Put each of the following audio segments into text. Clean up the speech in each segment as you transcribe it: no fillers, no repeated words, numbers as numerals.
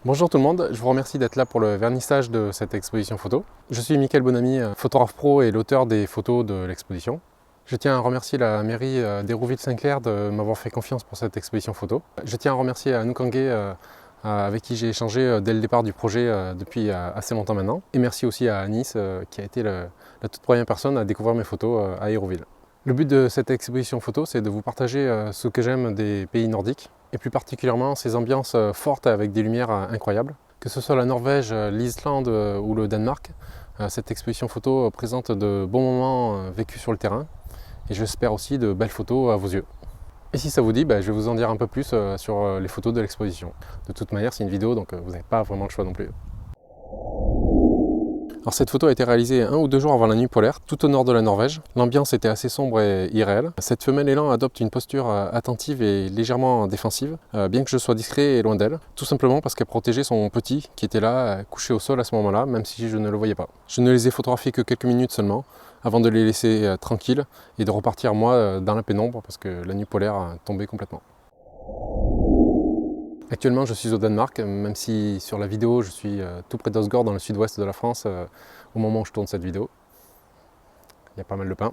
Bonjour tout le monde, je vous remercie d'être là pour le vernissage de cette exposition photo. Je suis Mickaël Bonamy, photographe pro et l'auteur des photos de l'exposition. Je tiens à remercier la mairie d'Hérouville-Saint-Clair de m'avoir fait confiance pour cette exposition photo. Je tiens à remercier Anouk Anguet, avec qui j'ai échangé dès le départ du projet depuis assez longtemps maintenant. Et merci aussi à Anis qui a été la toute première personne à découvrir mes photos à Hérouville. Le but de cette exposition photo, c'est de vous partager ce que j'aime des pays nordiques, et plus particulièrement ces ambiances fortes avec des lumières incroyables. Que ce soit la Norvège, l'Islande ou le Danemark, cette exposition photo présente de bons moments vécus sur le terrain, et j'espère aussi de belles photos à vos yeux. Et si ça vous dit, je vais vous en dire un peu plus sur les photos de l'exposition. De toute manière, c'est une vidéo, donc vous n'avez pas vraiment le choix non plus. Alors cette photo a été réalisée 1 ou 2 jours avant la nuit polaire, tout au nord de la Norvège. L'ambiance était assez sombre et irréelle. Cette femelle élan adopte une posture attentive et légèrement défensive, bien que je sois discret et loin d'elle, tout simplement parce qu'elle protégeait son petit qui était là, couché au sol à ce moment-là, même si je ne le voyais pas. Je ne les ai photographiés que quelques minutes seulement, avant de les laisser tranquilles et de repartir moi dans la pénombre, parce que la nuit polaire tombait complètement. Actuellement, je suis au Danemark, même si sur la vidéo, je suis tout près d'Osgård, dans le sud-ouest de la France, au moment où je tourne cette vidéo. Il y a pas mal de pain.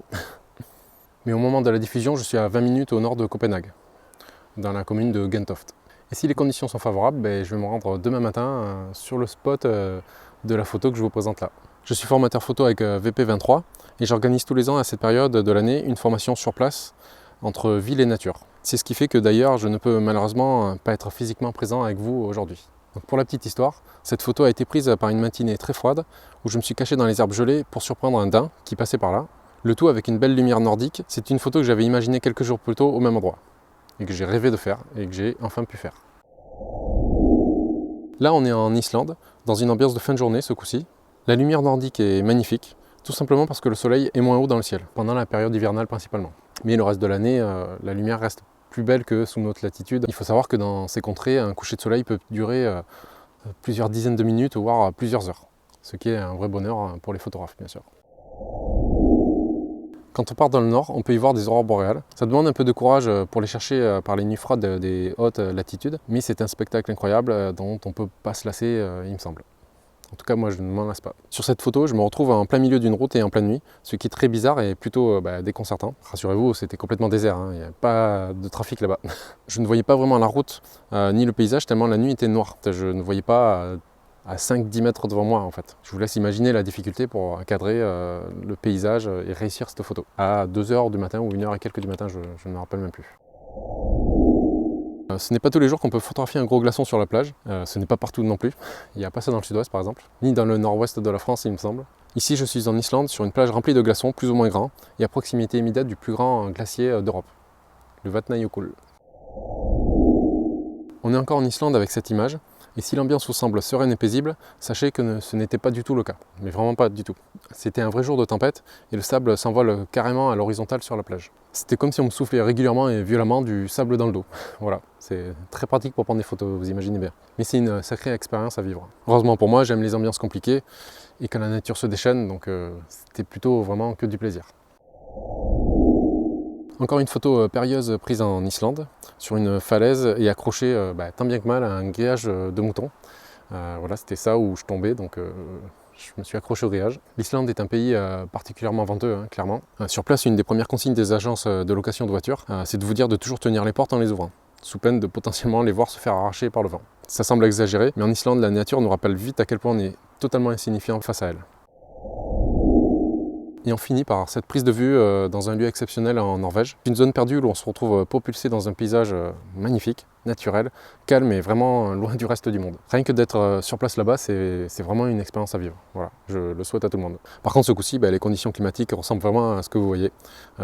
Mais au moment de la diffusion, je suis à 20 minutes au nord de Copenhague, dans la commune de Gentofte. Et si les conditions sont favorables, je vais me rendre demain matin sur le spot de la photo que je vous présente là. Je suis formateur photo avec VP23 et j'organise tous les ans à cette période de l'année une formation sur place entre ville et nature. C'est ce qui fait que d'ailleurs je ne peux malheureusement pas être physiquement présent avec vous aujourd'hui. Donc pour la petite histoire, cette photo a été prise par une matinée très froide où je me suis caché dans les herbes gelées pour surprendre un daim qui passait par là. Le tout avec une belle lumière nordique. C'est une photo que j'avais imaginée quelques jours plus tôt au même endroit et que j'ai rêvé de faire et que j'ai enfin pu faire. Là on est en Islande, dans une ambiance de fin de journée ce coup-ci. La lumière nordique est magnifique, tout simplement parce que le soleil est moins haut dans le ciel, pendant la période hivernale principalement. Mais le reste de l'année, la lumière reste plus belle que sous notre latitude. Il faut savoir que dans ces contrées, un coucher de soleil peut durer plusieurs dizaines de minutes, voire plusieurs heures. Ce qui est un vrai bonheur pour les photographes, bien sûr. Quand on part dans le nord, on peut y voir des aurores boréales. Ça demande un peu de courage pour les chercher par les nuits froides des hautes latitudes, mais c'est un spectacle incroyable dont on ne peut pas se lasser, il me semble. En tout cas, moi, je ne m'en lasse pas. Sur cette photo, je me retrouve en plein milieu d'une route et en pleine nuit, ce qui est très bizarre et plutôt déconcertant. Rassurez-vous, c'était complètement désert, il n'y a pas de trafic là-bas. Je ne voyais pas vraiment la route ni le paysage tellement la nuit était noire. Je ne voyais pas à 5-10 mètres devant moi en fait. Je vous laisse imaginer la difficulté pour cadrer le paysage et réussir cette photo. À 2h du matin ou 1h et quelques du matin, je ne me rappelle même plus. Ce n'est pas tous les jours qu'on peut photographier un gros glaçon sur la plage, ce n'est pas partout non plus, il n'y a pas ça dans le sud-ouest par exemple, ni dans le nord-ouest de la France il me semble. Ici je suis en Islande sur une plage remplie de glaçons plus ou moins grands et à proximité immédiate du plus grand glacier d'Europe, le Vatnajökull. On est encore en Islande avec cette image, et si l'ambiance vous semble sereine et paisible, sachez que ce n'était pas du tout le cas, mais vraiment pas du tout. C'était un vrai jour de tempête et le sable s'envole carrément à l'horizontale sur la plage. C'était comme si on me soufflait régulièrement et violemment du sable dans le dos. Voilà, c'est très pratique pour prendre des photos, vous imaginez bien. Mais c'est une sacrée expérience à vivre. Heureusement pour moi, j'aime les ambiances compliquées et quand la nature se déchaîne, donc c'était plutôt vraiment que du plaisir. Encore une photo périlleuse prise en Islande, sur une falaise et accrochée tant bien que mal à un grillage de moutons. Voilà, c'était ça où je tombais, donc je me suis accroché au grillage. L'Islande est un pays particulièrement venteux, clairement. Sur place, une des premières consignes des agences de location de voitures, c'est de vous dire de toujours tenir les portes en les ouvrant, sous peine de potentiellement les voir se faire arracher par le vent. Ça semble exagéré, mais en Islande, la nature nous rappelle vite à quel point on est totalement insignifiant face à elle. Et on finit par cette prise de vue dans un lieu exceptionnel en Norvège. Une zone perdue où on se retrouve propulsé dans un paysage magnifique, naturel, calme et vraiment loin du reste du monde. Rien que d'être sur place là-bas, c'est vraiment une expérience à vivre. Voilà, je le souhaite à tout le monde. Par contre, ce coup-ci, les conditions climatiques ressemblent vraiment à ce que vous voyez.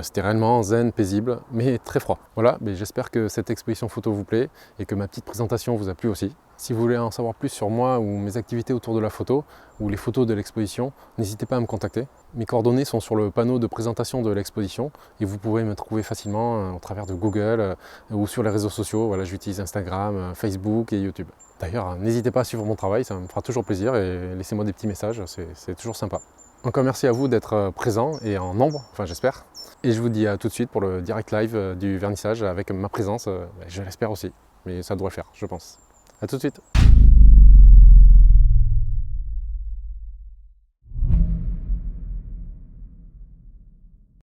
C'était réellement zen, paisible, mais très froid. Voilà, j'espère que cette exposition photo vous plaît et que ma petite présentation vous a plu aussi. Si vous voulez en savoir plus sur moi ou mes activités autour de la photo ou les photos de l'exposition, n'hésitez pas à me contacter. Mes coordonnées sont sur le panneau de présentation de l'exposition et vous pouvez me trouver facilement au travers de Google ou sur les réseaux sociaux. Voilà, j'utilise Instagram, Facebook et YouTube. D'ailleurs, n'hésitez pas à suivre mon travail, ça me fera toujours plaisir et laissez-moi des petits messages, c'est toujours sympa. Encore merci à vous d'être présents et en nombre, enfin j'espère. Et je vous dis à tout de suite pour le direct live du vernissage avec ma présence, je l'espère aussi. Mais ça devrait faire, je pense. A tout de suite.